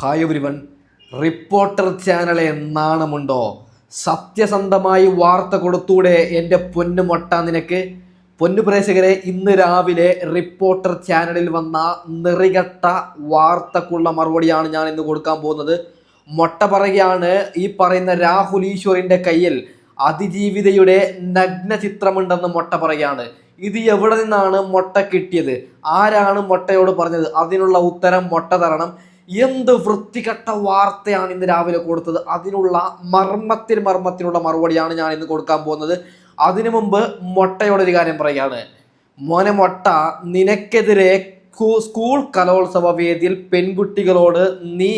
Hi everyone. Reporter ചാനലെ നാണമുണ്ടോ? സത്യസന്ധമായി വാർത്ത കൊടുത്തൂടെ എൻ്റെ പൊന്നു മൊട്ട നിനക്ക്? പൊന്നു പ്രേക്ഷകരെ, ഇന്ന് രാവിലെ റിപ്പോർട്ടർ ചാനലിൽ വന്ന നിറികെട്ട വാർത്തക്കുള്ള മറുപടിയാണ് ഞാൻ ഇന്ന് കൊടുക്കാൻ പോകുന്നത്. മൊട്ട പറയുകയാണ്, ഈ പറയുന്ന രാഹുൽ ഈശ്വറിൻ്റെ കയ്യിൽ അതിജീവിതയുടെ നഗ്ന ചിത്രമുണ്ടെന്ന് മൊട്ട പറയുകയാണ്. ഇത് എവിടെ നിന്നാണ് മൊട്ട കിട്ടിയത്? ആരാണ് മൊട്ടയോട് പറഞ്ഞത്? അതിനുള്ള ഉത്തരം മൊട്ട തരണം. എന്ത് വൃത്തികെട്ട വാർത്തയാണ് ഇന്ന് രാവിലെ കൊടുത്തത്? അതിനുള്ള മർമ്മത്തിനുള്ള മറുപടിയാണ് ഞാൻ ഇന്ന് കൊടുക്കാൻ പോകുന്നത്. അതിനു മുമ്പ് മൊട്ടയോടൊരു കാര്യം പറയുകയാണ്. മോനെ മൊട്ട, നിനക്കെതിരെ സ്കൂൾ കലോത്സവ വേദിയിൽ പെൺകുട്ടികളോട് നീ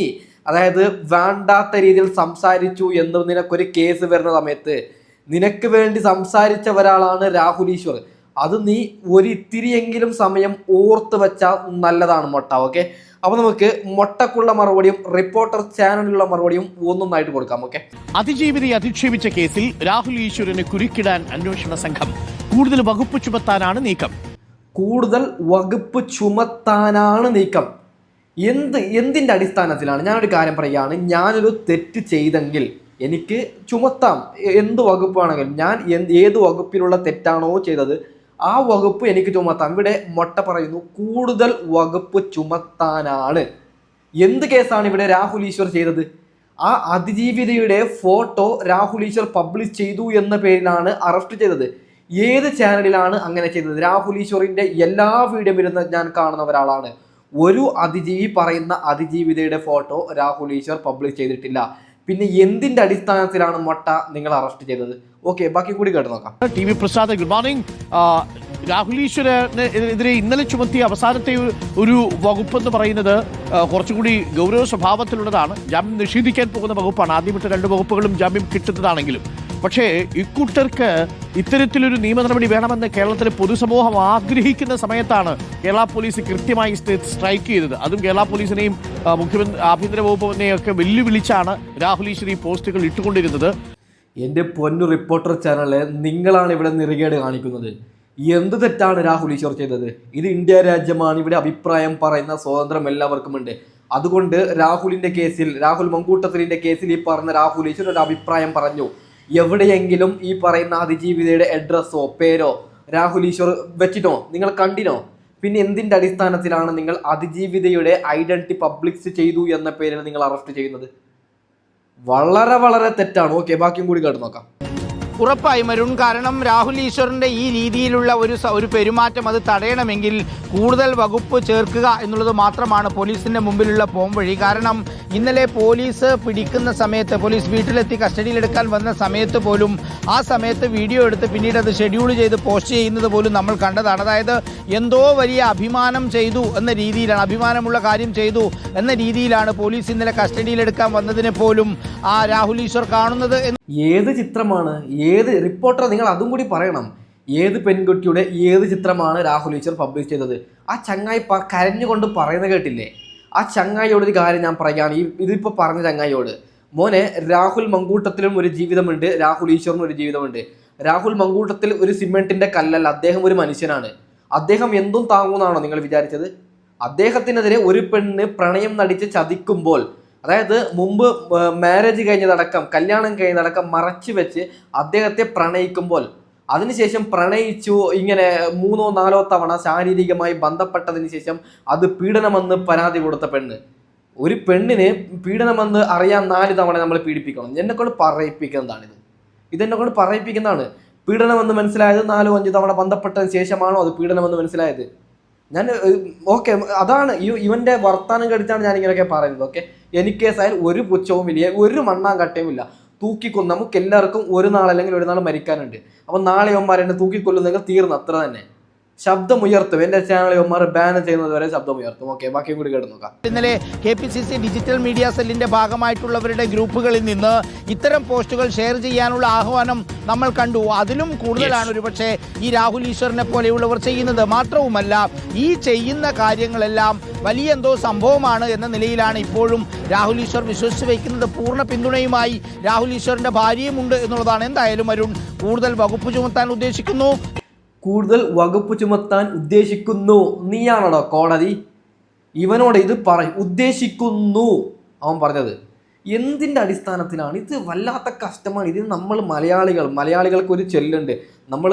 അതായത് വേണ്ടാത്ത രീതിയിൽ സംസാരിച്ചു എന്ന് നിനക്കൊരു കേസ് വരുന്ന സമയത്ത് നിനക്ക് വേണ്ടി സംസാരിച്ച ഒരാളാണ് രാഹുൽ ഈശ്വർ. അത് നീ ഒരിത്തിരിയെങ്കിലും സമയം ഓർത്ത് വെച്ചാൽ നല്ലതാണ് മൊട്ട. ഓക്കെ, അപ്പൊ നമുക്ക് മൊട്ടക്കുള്ള മറുപടിയും റിപ്പോർട്ടർ ചാനലിലുള്ള മറുപടിയും ഒന്നൊന്നായിട്ട് കൊടുക്കാം. ഓക്കെ, അതിജീവിതയെ അധിക്ഷേപിച്ച കേസിൽ രാഹുൽ ഈശ്വരന് കുരുക്കിടാൻ അന്വേഷണ സംഘം. കൂടുതൽ വകുപ്പ് ചുമത്താനാണ് നീക്കം. കൂടുതൽ വകുപ്പ് ചുമത്താനാണ് നീക്കം. എന്തിൻ്റെ അടിസ്ഥാനത്തിലാണ്? ഞാനൊരു കാര്യം പറയുകയാണ്, ഞാനൊരു തെറ്റ് ചെയ്തെങ്കിൽ എനിക്ക് ചുമത്താം. എന്ത് വകുപ്പാണെങ്കിലും ഞാൻ ഏത് വകുപ്പിലുള്ള തെറ്റാണോ ചെയ്തത് ആ വകുപ്പ് എനിക്ക് ചുമത്താം. ഇവിടെ മൊട്ട പറയുന്നു കൂടുതൽ വകുപ്പ് ചുമത്താനാണ്. എന്ത് കേസാണ് ഇവിടെ രാഹുൽ ഈശ്വർ ചെയ്തത്? ആ അതിജീവിതയുടെ ഫോട്ടോ രാഹുൽ ഈശ്വർ പബ്ലിഷ് ചെയ്തു എന്ന പേരിലാണ് അറസ്റ്റ് ചെയ്തത്. ഏത് ചാനലിലാണ് അങ്ങനെ ചെയ്തത്? രാഹുൽ ഈശ്വറിന്റെ എല്ലാ വീഡിയോ വരുന്ന ഞാൻ കാണുന്ന ഒരാളാണ്. ഒരു പറയുന്ന അതിജീവിതയുടെ ഫോട്ടോ രാഹുൽ ഈശ്വർ പബ്ലിഷ് ചെയ്തിട്ടില്ല. പിന്നെ എന്തിന്റെ അടിസ്ഥാനത്തിലാണ് മൊട്ട നിങ്ങൾ അറസ്റ്റ് ചെയ്തത്? ഓക്കെ, ബാക്കി കൂടി കേട്ട് നോക്കാം. T V Prasad, good morning. Rahul ഈശ്വരനെതിരെ ഇന്നലെ ചുമത്തിയ അവസാനത്തെ ഒരു വകുപ്പ് എന്ന് പറയുന്നത് കുറച്ചുകൂടി ഗൗരവ സ്വഭാവത്തിലുള്ളതാണ്. ജാമ്യം നിഷേധിക്കാൻ പോകുന്ന വകുപ്പാണ്. ആദ്യമിട്ട 2 വകുപ്പുകളും ജാമ്യം കിട്ടുന്നതാണെങ്കിലും പക്ഷേ ഇക്കൂട്ടർക്ക് ഇത്തരത്തിലൊരു നിയമ നടപടി വേണമെന്ന് കേരളത്തിലെ പൊതുസമൂഹം ആഗ്രഹിക്കുന്ന സമയത്താണ് കേരള പോലീസ് കൃത്യമായി സ്ട്രൈക്ക് ചെയ്തത്. അതും കേരള പോലീസിനെയും ആഭ്യന്തര വകുപ്പിനെയും ഒക്കെ വെല്ലുവിളിച്ചാണ് രാഹുൽ ഈശ്വർ ഈ പോസ്റ്റുകൾ ഇട്ടുകൊണ്ടിരുന്നത്. എൻ്റെ പൊന്നു റിപ്പോർട്ടർ ചാനലിലെ നിങ്ങളാണ് ഇവിടെ നിറികേട് കാണിക്കുന്നത്. എന്ത് തെറ്റാണ് രാഹുൽ ഈശ്വർ ചെയ്തത്? ഇത് ഇന്ത്യ രാജ്യമാണ്. ഇവിടെ അഭിപ്രായം പറയുന്ന സ്വാതന്ത്ര്യം എല്ലാവർക്കും ഉണ്ട്. അതുകൊണ്ട് രാഹുൽ മങ്കൂട്ടത്തിലിന്റെ കേസിൽ ഈ പറഞ്ഞ രാഹുൽ ഈശ്വർ ഒരു അഭിപ്രായം പറഞ്ഞു. എവിടെയെങ്കിലും ഈ പറയുന്ന അതിജീവിതയുടെ അഡ്രസ്സോ പേരോ രാഹുൽ ഈശ്വർ വെച്ചിട്ടോ നിങ്ങൾ കണ്ടിനോ? പിന്നെ എന്തിൻ്റെ അടിസ്ഥാനത്തിലാണ് നിങ്ങൾ അതിജീവിതയുടെ ഐഡന്റിറ്റി പബ്ലിഷ് ചെയ്തു എന്ന പേരിൽ നിങ്ങൾ അറസ്റ്റ് ചെയ്യുന്നത്? വളരെ വളരെ തെറ്റാണ്. ഓക്കെ, ബാക്കിയും കൂടി കേട്ട് നോക്കാം. ഉറപ്പായും അരുൺ, കാരണം രാഹുൽ ഈശ്വറിൻ്റെ ഈ രീതിയിലുള്ള ഒരു പെരുമാറ്റം അത് തടയണമെങ്കിൽ കൂടുതൽ വകുപ്പ് ചേർക്കുക എന്നുള്ളത് മാത്രമാണ് പോലീസിൻ്റെ മുമ്പിലുള്ള പോംവഴി. കാരണം ഇന്നലെ പോലീസ് പിടിക്കുന്ന സമയത്ത്, പോലീസ് വീട്ടിലെത്തി കസ്റ്റഡിയിലെടുക്കാൻ വന്ന സമയത്ത് പോലും ആ സമയത്ത് വീഡിയോ എടുത്ത് പിന്നീട് അത് ഷെഡ്യൂൾ ചെയ്ത് പോസ്റ്റ് ചെയ്യുന്നത് പോലും നമ്മൾ കണ്ടതാണ്. അതായത് എന്തോ വലിയ അഭിമാനം ചെയ്തു എന്ന രീതിയിലാണ്, അഭിമാനമുള്ള കാര്യം ചെയ്തു എന്ന രീതിയിലാണ് പോലീസ് ഇന്നലെ കസ്റ്റഡിയിലെടുക്കാൻ വന്നതിനെ പോലും ആ രാഹുൽ ഈശ്വർ കാണുന്നത്. ഏത് ചിത്രമാണ്? ഏത് റിപ്പോർട്ടർ? നിങ്ങൾ അതും കൂടി പറയണം. ഏത് പെൺകുട്ടിയുടെ ഏത് ചിത്രമാണ് രാഹുൽ ഈശ്വർ പബ്ലിഷ് ചെയ്തത്? ആ ചങ്ങായി കരഞ്ഞുകൊണ്ട് പറയുന്നത് കേട്ടില്ലേ? ആ ചങ്ങായിയോട് ഒരു കാര്യം ഞാൻ പറയുകയാണ്. ഇതിപ്പോൾ പറഞ്ഞ ചങ്ങായിയോട്, മോനെ, രാഹുൽ മങ്കൂട്ടത്തിലും ഒരു ജീവിതമുണ്ട്, രാഹുൽ ഈശ്വറിനും ഒരു ജീവിതമുണ്ട്. രാഹുൽ മങ്കൂട്ടത്തിൽ ഒരു സിമെന്റിന്റെ കല്ലല്ല, അദ്ദേഹം ഒരു മനുഷ്യനാണ്. അദ്ദേഹം എന്തും താങ്ങുന്നാണോ നിങ്ങൾ വിചാരിച്ചത്? അദ്ദേഹത്തിനെതിരെ ഒരു പെണ്ണ് പ്രണയം നടിച്ച് ചതിക്കുമ്പോൾ, അതായത് മുമ്പ് മാരേജ് കഴിഞ്ഞതടക്കം കല്യാണം കഴിഞ്ഞതടക്കം മറച്ചു വെച്ച് അദ്ദേഹത്തെ പ്രണയിക്കുമ്പോൾ അതിനുശേഷം പ്രണയിച്ചു ഇങ്ങനെ 3-4 തവണ ശാരീരികമായി ബന്ധപ്പെട്ടതിന് ശേഷം അത് പീഡനമെന്ന് പരാതി കൊടുത്ത പെണ്ണ്. ഒരു പെണ്ണിന് പീഡനമെന്ന് അറിയാൻ 4 തവണ നമ്മൾ പീഡിപ്പിക്കണം. എന്നെക്കൊണ്ട് പറയിപ്പിക്കുന്നതാണിത്. ഇതെന്നെക്കൊണ്ട് പറയിപ്പിക്കുന്നതാണ്. പീഡനമെന്ന് മനസ്സിലായത് 4-5 തവണ ബന്ധപ്പെട്ടതിന് ശേഷമാണോ അത് പീഡനമെന്ന് മനസ്സിലായത്? ഞാൻ ഓക്കെ, അതാണ് ഇവന്റെ വർത്താനം കടിച്ചാണ് ഞാൻ ഇങ്ങനെയൊക്കെ പറയുന്നത്. ഓക്കെ, എനിക്ക് കേസായാൽ ഒരു പുച്ഛവും ഇല്ല, ഒരു മണ്ണാങ്കട്ടയും ഇല്ല. തൂക്കിക്കൊല്ലും. നമുക്ക് എല്ലാവർക്കും ഒരു നാൾ അല്ലെങ്കിൽ ഒരു നാൾ മരിക്കാനുണ്ട്. അപ്പം നാളെ യവന്മാരെന്നെ തൂക്കിക്കൊല്ലുന്നെങ്കിൽ തീർന്നു, അത്ര തന്നെ. ശബ്ദം ഉയർത്തും. എൻ്റെ ചാനൽ യവന്മാർ ബാൻ ചെയ്യുന്നത് വരെ ശബ്ദം ഉയർത്തും. ഓക്കെ, ബാക്കിയും കൂടി കേട്ട് നോക്കാം. ഇന്നലെ KPCC ഡിജിറ്റൽ മീഡിയ സെല്ലിന്റെ ഭാഗമായിട്ടുള്ളവരുടെ ഗ്രൂപ്പുകളിൽ നിന്ന് ഇത്തരം പോസ്റ്റുകൾ ഷെയർ ചെയ്യാനുള്ള ആഹ്വാനം നമ്മൾ കണ്ടു. അതിലും കൂടുതലാണ് ഒരുപക്ഷെ ഈ രാഹുൽ ഈശ്വറിനെ പോലെയുള്ളവർ ചെയ്യുന്നത്. മാത്രവുമല്ല, ഈ ചെയ്യുന്ന കാര്യങ്ങളെല്ലാം വലിയ എന്തോ സംഭവമാണ് എന്ന നിലയിലാണ് ഇപ്പോഴും രാഹുൽ ഈശ്വർ വിശ്വസിച്ച് വയ്ക്കുന്നത്. പൂർണ്ണ പിന്തുണയുമായി രാഹുൽ ഈശ്വറിന്റെ ഭാര്യയുമുണ്ട് എന്നുള്ളതാണ്. എന്തായാലും അരുൺ, കൂടുതൽ വകുപ്പ് ചുമത്താൻ ഉദ്ദേശിക്കുന്നു. നീയാണോ കോടതി? ഇവനോട് ഇത് ഉദ്ദേശിക്കുന്നു അവൻ പറഞ്ഞത്. എന്തിൻ്റെ അടിസ്ഥാനത്തിലാണ് ഇത്? വല്ലാത്ത കഷ്ടമാണ്. ഇത് നമ്മൾ മലയാളികൾക്ക് ഒരു ചൊല്ലുണ്ട്. നമ്മൾ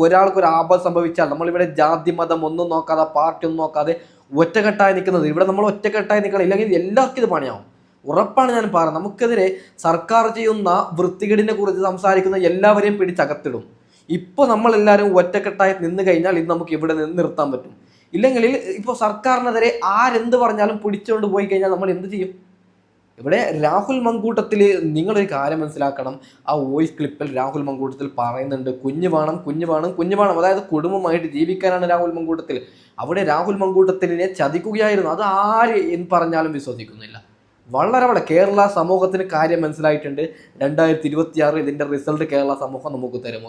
ഒരാൾക്ക് ഒരു ആപത്ത് സംഭവിച്ചാൽ നമ്മളിവിടെ ജാതി മതം ഒന്നും നോക്കാതെ, പാർട്ടി ഒന്നും നോക്കാതെ ഒറ്റക്കെട്ടായി നിൽക്കുന്നത്. ഇവിടെ നമ്മൾ ഒറ്റക്കെട്ടായി നിൽക്കണം, ഇല്ലെങ്കിൽ എല്ലാവർക്കും ഇത് പണിയാവും. ഉറപ്പാണ് ഞാൻ പറയുന്നത്. നമുക്കെതിരെ സർക്കാർ ചെയ്യുന്ന വൃത്തികേടിനെ കുറിച്ച് സംസാരിക്കുന്ന എല്ലാവരെയും പിടിച്ചകത്തിടും. ഇപ്പോൾ നമ്മളെല്ലാവരും ഒറ്റക്കെട്ടായി നിന്ന് കഴിഞ്ഞാൽ ഇത് നമുക്ക് ഇവിടെ നിന്ന് നിർത്താൻ പറ്റും. ഇല്ലെങ്കിൽ ഇപ്പോൾ സർക്കാരിനെതിരെ ആരെന്ത് പറഞ്ഞാലും പിടിച്ചുകൊണ്ട് പോയി കഴിഞ്ഞാൽ നമ്മൾ എന്ത് ചെയ്യും? ഇവിടെ രാഹുൽ മങ്കൂട്ടത്തിൽ നിങ്ങളൊരു കാര്യം മനസ്സിലാക്കണം. ആ വോയിസ് ക്ലിപ്പിൽ രാഹുൽ മങ്കൂട്ടത്തിൽ പറയുന്നുണ്ട് കുഞ്ഞ് വേണം. അതായത് കുടുംബമായിട്ട് ജീവിക്കാനാണ് രാഹുൽ മങ്കൂട്ടത്തിൽ. അവിടെ രാഹുൽ മങ്കൂട്ടത്തിനെ ചതിക്കുകയായിരുന്നു. അത് ആര് എന്ന് പറഞ്ഞാലും വിശ്വസിക്കുന്നില്ല. വളരെ കേരള സമൂഹത്തിന് കാര്യം മനസ്സിലായിട്ടുണ്ട്. 2026 ഇതിന്റെ റിസൾട്ട് കേരള സമൂഹം നമുക്ക് തരും.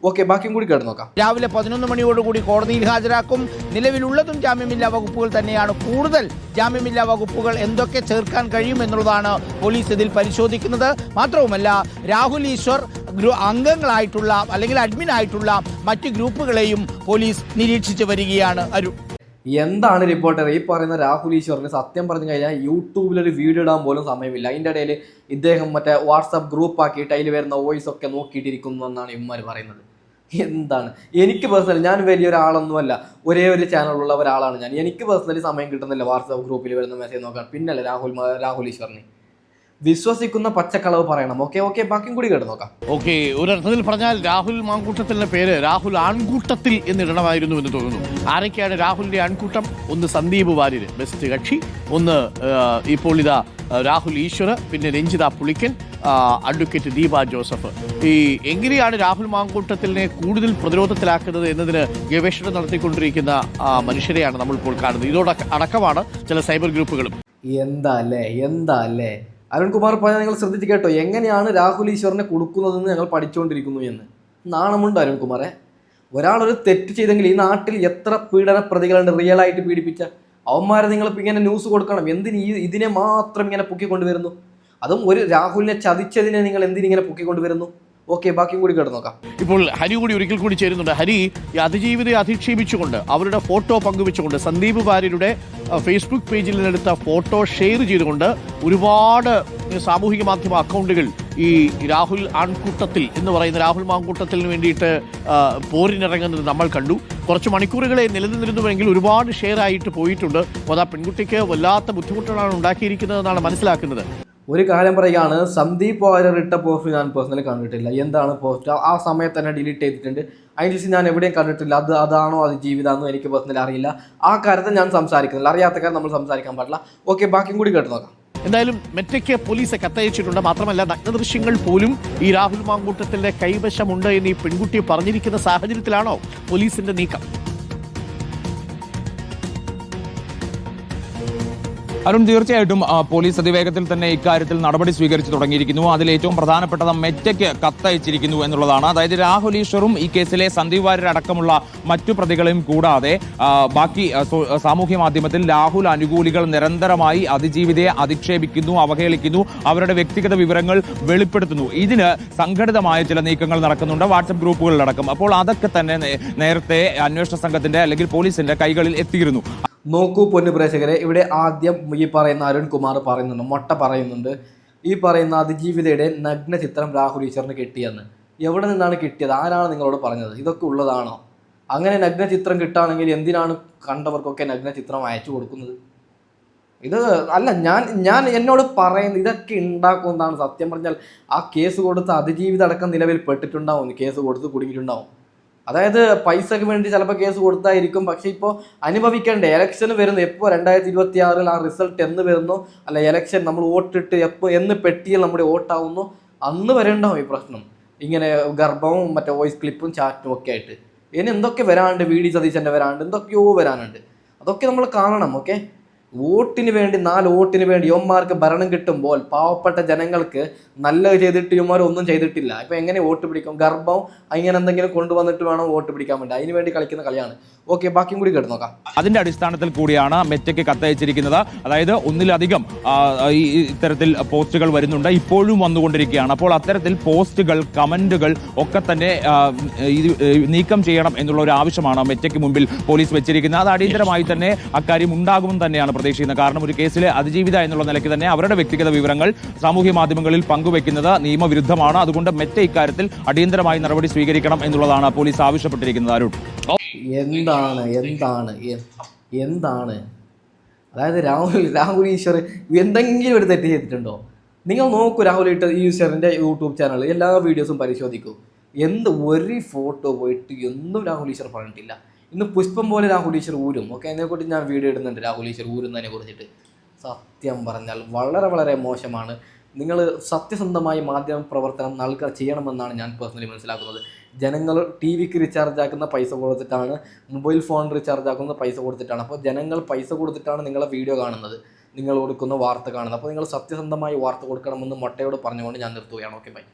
ഓക്കെ ബാക്കിയും കൂടി കേട്ട് നോക്കാം. രാവിലെ 11 മണിയോടുകൂടി കോടതിയിൽ ഹാജരാക്കും. നിലവിലുള്ളതും ജാമ്യമില്ലാ വകുപ്പുകൾ തന്നെയാണ്. കൂടുതൽ ജാമ്യമില്ലാ വകുപ്പുകൾ എന്തൊക്കെ ചേർക്കാൻ കഴിയും എന്നുള്ളതാണ് പോലീസ് ഇതിൽ പരിശോധിക്കുന്നത്. മാത്രവുമല്ല, രാഹുൽ ഈശ്വർ അംഗങ്ങളായിട്ടുള്ള അല്ലെങ്കിൽ അഡ്മിൻ ആയിട്ടുള്ള മറ്റ് ഗ്രൂപ്പുകളെയും പോലീസ് നിരീക്ഷിച്ചു വരികയാണ്. എന്താണ് റിപ്പോർട്ടർ ഈ പറയുന്ന രാഹുൽ ഈശ്വറിന്? സത്യം പറഞ്ഞു കഴിഞ്ഞാൽ യൂട്യൂബിലൊരു വീഡിയോ ഇടാൻ പോലും സമയമില്ല. അതിൻ്റെ ഇടയിൽ ഇദ്ദേഹം മറ്റേ വാട്സാപ്പ് ഗ്രൂപ്പ് ആക്കിയിട്ട് അതിൽ വരുന്ന വോയിസ് ഒക്കെ നോക്കിയിട്ടിരിക്കുന്നു എന്നാണ് ഇവന്മാർ പറയുന്നത്. എന്താണ്? എനിക്ക് പേഴ്സണലി, ഞാൻ വലിയൊരാളൊന്നുമല്ല, ഒരേ ഒരു ചാനലുള്ള ഒരാളാണ് ഞാൻ. എനിക്ക് പേഴ്സണലി സമയം കിട്ടുന്നില്ല വാട്സാപ്പ് ഗ്രൂപ്പിൽ വരുന്ന മെസ്സേജ് നോക്കാൻ. പിന്നല്ലേ രാഹുൽ ഈശ്വറിന് വിശ്വസിക്കുന്ന പച്ചക്കളവ് പറയണം. ഓക്കെ ബാക്കിയും കൂടി കേട്ട് നോക്കാം. ഓക്കെ, ഒരർത്ഥത്തിൽ പറഞ്ഞാൽ രാഹുൽ മാങ്കൂട്ടത്തിന്റെ പേര് രാഹുൽ ആൺകൂട്ടത്തിൽ എന്നിടണമായിരുന്നു എന്ന് തോന്നുന്നു. ആരൊക്കെയാണ് രാഹുലിന്റെ ആൺകൂട്ടം? ഒന്ന് സന്ദീപ് വാര്യര്, ബെസ്റ്റ് കക്ഷി. ഒന്ന് ഇപ്പോൾ ഇതാ രാഹുൽ ഈശ്വർ, പിന്നെ രഞ്ജിത പുളിക്കൻ, അഡ്വക്കേറ്റ് ദീപ ജോസഫ്. എങ്ങനെയാണ് രാഹുൽ മാങ്കൂട്ടത്തിനെ കൂടുതൽ പ്രതിരോധത്തിലാക്കുന്നത് എന്നതിന് ഗവേഷണം നടത്തിക്കൊണ്ടിരിക്കുന്ന മനുഷ്യരെയാണ് നമ്മളിപ്പോൾ കാണുന്നത്. ഇതോടക്കമാണ് ചില സൈബർ ഗ്രൂപ്പുകളും. എന്താ അല്ലേ അരുൺകുമാർ പറഞ്ഞാൽ നിങ്ങൾ ശ്രദ്ധിച്ച് കേട്ടോ. എങ്ങനെയാണ് രാഹുൽ ഈശ്വറിനെ കൊടുക്കുന്നതെന്ന് ഞങ്ങൾ പഠിച്ചുകൊണ്ടിരിക്കുന്നു എന്ന്. നാണമുണ്ട് അരുൺകുമാറെ? ഒരാളൊരു തെറ്റ് ചെയ്തെങ്കിൽ ഈ നാട്ടിൽ എത്ര പീഡന പ്രതികളുണ്ട് റിയൽ ആയിട്ട് പീഡിപ്പിച്ച അവന്മാരെ നിങ്ങളിപ്പോൾ ഇങ്ങനെ ന്യൂസ് കൊടുക്കണം. എന്തിന് ഇതിനെ മാത്രം ഇങ്ങനെ പൊക്കിക്കൊണ്ടുവരുന്നു? അതും ഒരു രാഹുലിനെ ചതിച്ചതിനെ നിങ്ങൾ എന്തിനിങ്ങനെ പൊക്കിക്കൊണ്ടുവരുന്നു? ഓക്കെ ബാക്കിയും കൂടി കേട്ട് നോക്കാം. ഇപ്പോൾ ഹരി കൂടി ഒരിക്കൽ കൂടി ചേരുന്നുണ്ട്. ഹരി, ഈ അതിജീവിതയെ അധിക്ഷേപിച്ചുകൊണ്ട് അവരുടെ ഫോട്ടോ പങ്കുവെച്ചുകൊണ്ട് സന്ദീപ് വാര്യരുടെ ഫേസ്ബുക്ക് പേജിൽ നിന്നെടുത്ത ഫോട്ടോ ഷെയർ ചെയ്തുകൊണ്ട് ഒരുപാട് സാമൂഹിക മാധ്യമ അക്കൗണ്ടുകൾ ഈ രാഹുൽ ആൺകൂട്ടത്തിൽ എന്ന് പറയുന്ന രാഹുൽ മാങ്കൂട്ടത്തിന് വേണ്ടിയിട്ട് പോരിനിറങ്ങുന്നത് നമ്മൾ കണ്ടു. കുറച്ച് മണിക്കൂറുകളെ നിലനിന്നിരുന്നുവെങ്കിൽ ഒരുപാട് ഷെയർ ആയിട്ട് പോയിട്ടുണ്ട്. അപ്പോൾ ആ പെൺകുട്ടിക്ക് വല്ലാത്ത ബുദ്ധിമുട്ടുകളാണ് ഉണ്ടാക്കിയിരിക്കുന്നതെന്നാണ് മനസ്സിലാക്കുന്നത്. ഒരു കാര്യം പറയുകയാണ്, സന്ദീപ് വാര്യർ ഇട്ട പോസ്റ്റ് ഞാൻ പേഴ്സണലി കണ്ടിട്ടില്ല. എന്താണ് പോസ്റ്റ്? ആ സമയത്ത് തന്നെ ഡിലീറ്റ് ചെയ്തിട്ടുണ്ട്. അതിനുശേഷം ഞാൻ എവിടെയും കണ്ടിട്ടില്ല. അതാണോ അത് ജീവിതമാണോ എനിക്ക് പേഴ്സണലി അറിയില്ല. ആ കാര്യത്തിൽ ഞാൻ സംസാരിക്കുന്നില്ല. അറിയാത്ത കാര്യം നമ്മൾ സംസാരിക്കാൻ പാടില്ല. ഓക്കെ ബാക്കിയും കൂടി കേട്ട് നോക്കാം. എന്തായാലും മെറ്റയ്ക്ക് പോലീസ് കത്തയച്ചിട്ടുണ്ട്. മാത്രമല്ല നഗ്നദൃശ്യങ്ങൾ പോലും ഈ രാഹുൽ മാങ്കൂട്ടത്തിന്റെ കൈവശമുണ്ട് എന്ന് ഈ പെൺകുട്ടി പറഞ്ഞിരിക്കുന്ന സാഹചര്യത്തിലാണോ പോലീസിന്റെ നീക്കം? അരുൺ, തീർച്ചയായിട്ടും പോലീസ് അതിവേഗത്തിൽ തന്നെ ഇക്കാര്യത്തിൽ നടപടി സ്വീകരിച്ചു തുടങ്ങിയിരിക്കുന്നു. അതിൽ ഏറ്റവും പ്രധാനപ്പെട്ടത് മെറ്റയ്ക്ക് കത്തയച്ചിരിക്കുന്നു എന്നുള്ളതാണ്. അതായത് രാഹുൽ ഈശ്വറും ഈ കേസിലെ സന്ദീപ് വാര്യർ അടക്കമുള്ള മറ്റു പ്രതികളെയും കൂടാതെ ബാക്കി സാമൂഹ്യ മാധ്യമത്തിൽ രാഹുൽ അനുകൂലികൾ നിരന്തരമായി അതിജീവിതയെ അധിക്ഷേപിക്കുന്നു, അവഹേളിക്കുന്നു, അവരുടെ വ്യക്തിഗത വിവരങ്ങൾ വെളിപ്പെടുത്തുന്നു. ഇതിന് സംഘടിതമായ ചില നീക്കങ്ങൾ നടക്കുന്നുണ്ട്, വാട്സപ്പ് ഗ്രൂപ്പുകളിലടക്കം. അപ്പോൾ അതൊക്കെ തന്നെ നേരത്തെ അന്വേഷണ സംഘത്തിന്റെ അല്ലെങ്കിൽ പോലീസിന്റെ കൈകളിൽ എത്തിയിരുന്നു. നോക്കൂ പൊന്നു പ്രേക്ഷകരെ, ഇവിടെ ആദ്യം ഈ പറയുന്ന അരുൺകുമാർ പറയുന്നുണ്ട് ഈ പറയുന്ന അതിജീവിതയുടെ നഗ്ന ചിത്രം രാഹുൽ ഈശ്വറിന് കിട്ടിയെന്ന്. എവിടെ നിന്നാണ് കിട്ടിയത്? ആരാണ് നിങ്ങളോട് പറഞ്ഞത്? ഇതൊക്കെ ഉള്ളതാണോ? അങ്ങനെ നഗ്ന ചിത്രം കിട്ടുകയാണെങ്കിൽ എന്തിനാണ് കണ്ടവർക്കൊക്കെ നഗ്ന ചിത്രം അയച്ചു കൊടുക്കുന്നത്? ഇത് അല്ല, ഞാൻ എന്നോട് പറയുന്നത് ഇതൊക്കെ ഉണ്ടാക്കുന്നതാണ്. സത്യം പറഞ്ഞാൽ ആ കേസ് കൊടുത്ത് അതിജീവിത അടക്കം നിലവിൽ പെട്ടിട്ടുണ്ടാവും, കേസ് കൊടുത്ത് കുടുങ്ങിയിട്ടുണ്ടാവും. അതായത് പൈസക്ക് വേണ്ടി ചിലപ്പോൾ കേസ് കൊടുത്തായിരിക്കും. പക്ഷെ ഇപ്പോൾ അനുഭവിക്കേണ്ട ഇലക്ഷൻ വരുന്നു. എപ്പോൾ 2026 ആ റിസൾട്ട് എന്ന് വരുന്നു, അല്ല ഇലക്ഷൻ നമ്മൾ വോട്ടിട്ട് എന്ന് പെട്ടിയിൽ നമ്മുടെ വോട്ടാവുന്നു, അന്ന് വരെ ഉണ്ടാവും ഈ പ്രശ്നം. ഇങ്ങനെ ഗർഭവും മറ്റേ വോയിസ് ക്ലിപ്പും ചാറ്റും ഒക്കെ ആയിട്ട് ഇനി എന്തൊക്കെ വരാനുണ്ട്, VD സതീശൻ്റെ വരാനുണ്ട്, എന്തൊക്കെയോ വരാനുണ്ട്. അതൊക്കെ നമ്മൾ കാണണം. ഓക്കെ, വോട്ടിന് വേണ്ടി 4 വോട്ടിന് വേണ്ടി യുവന്മാർക്ക് ഭരണം കിട്ടുമ്പോൾ പാവപ്പെട്ട ജനങ്ങൾക്ക് നല്ലത് ചെയ്തിട്ട് യുവന്മാർ ഒന്നും ചെയ്തിട്ടില്ല. ഇപ്പം എങ്ങനെ വോട്ട് പിടിക്കും? ഗർഭം അങ്ങനെ എന്തെങ്കിലും കൊണ്ടുവന്നിട്ട് വേണം വോട്ട് പിടിക്കാൻ വേണ്ടി. അതിന് വേണ്ടി കളിക്കുന്ന കളിയാണ്. ഓക്കെ ബാക്കിയും കൂടി കേട്ട് നോക്കാം. അതിന്റെ അടിസ്ഥാനത്തിൽ കൂടിയാണ് മെറ്റയ്ക്ക് കത്തയച്ചിരിക്കുന്നത്. അതായത് ഒന്നിലധികം ഇത്തരത്തിൽ പോസ്റ്റുകൾ വരുന്നുണ്ട്, ഇപ്പോഴും വന്നുകൊണ്ടിരിക്കുകയാണ്. അപ്പോൾ അത്തരത്തിൽ പോസ്റ്റുകൾ, കമന്റുകൾ ഒക്കെ തന്നെ നീക്കം ചെയ്യണം എന്നുള്ള ഒരു ആവശ്യമാണ് മെറ്റയ്ക്ക് മുമ്പിൽ പോലീസ് വെച്ചിരിക്കുന്നത്. അത് അടിയന്തരമായി തന്നെ അക്കാര്യം ഉണ്ടാകുമെന്ന് തന്നെയാണ് പ്രതീക്ഷിക്കുന്നത്. കാരണം ഒരു കേസിലെ അതിജീവിത എന്നുള്ള നിലയ്ക്ക് തന്നെ അവരുടെ വ്യക്തിഗത വിവരങ്ങൾ സാമൂഹ്യ മാധ്യമങ്ങളിൽ പങ്കുവെക്കുന്നത് നിയമവിരുദ്ധമാണ്. അതുകൊണ്ട് മെറ്റ ഇക്കാര്യത്തിൽ അടിയന്തരമായി നടപടി സ്വീകരിക്കണം എന്നുള്ളതാണ് പോലീസ് ആവശ്യപ്പെട്ടിരിക്കുന്നത്. അരുൺ, എന്താണ് അതായത് രാഹുൽ ഈശ്വർ എന്തെങ്കിലും ഒരു തെറ്റ് ചെയ്തിട്ടുണ്ടോ? നിങ്ങൾ നോക്കൂ, രാഹുൽ ഈശ്വറിൻ്റെ യൂട്യൂബ് ചാനൽ എല്ലാ വീഡിയോസും പരിശോധിക്കൂ. ഒരു ഫോട്ടോ പോയിട്ട് ഒന്നും രാഹുൽ ഈശ്വർ പറഞ്ഞിട്ടില്ല. ഇന്ന് പുഷ്പം പോലെ രാഹുൽ ഈശ്വർ ഊരും. ഓക്കെ, അതിനെക്കുറിച്ച് ഞാൻ വീഡിയോ ഇടുന്നുണ്ട്, രാഹുൽ ഈശ്വർ ഊരുന്നതിനെ കുറിച്ചിട്ട്. സത്യം പറഞ്ഞാൽ വളരെ വളരെ മോശമാണ്. നിങ്ങൾ സത്യസന്ധമായി മാധ്യമ പ്രവർത്തനം ചെയ്യണമെന്നാണ് ഞാൻ പേഴ്സണലി മനസ്സിലാക്കുന്നത്. ജനങ്ങൾ ടി വിക്ക് റീചാർജ് ആക്കുന്ന പൈസ കൊടുത്തിട്ടാണ്, മൊബൈൽ ഫോൺ റീചാർജ് ആക്കുന്ന പൈസ കൊടുത്തിട്ടാണ്. അപ്പോൾ ജനങ്ങൾ പൈസ കൊടുത്തിട്ടാണ് നിങ്ങളെ വീഡിയോ കാണുന്നത്, നിങ്ങൾ കൊടുക്കുന്ന വാർത്ത കാണുന്നത്. അപ്പോൾ നിങ്ങൾ സത്യസന്ധമായി വാർത്ത കൊടുക്കണമെന്ന് മൊട്ടയോട് പറഞ്ഞുകൊണ്ട് ഞാൻ നിർത്തുകയാണ്. Okay, by.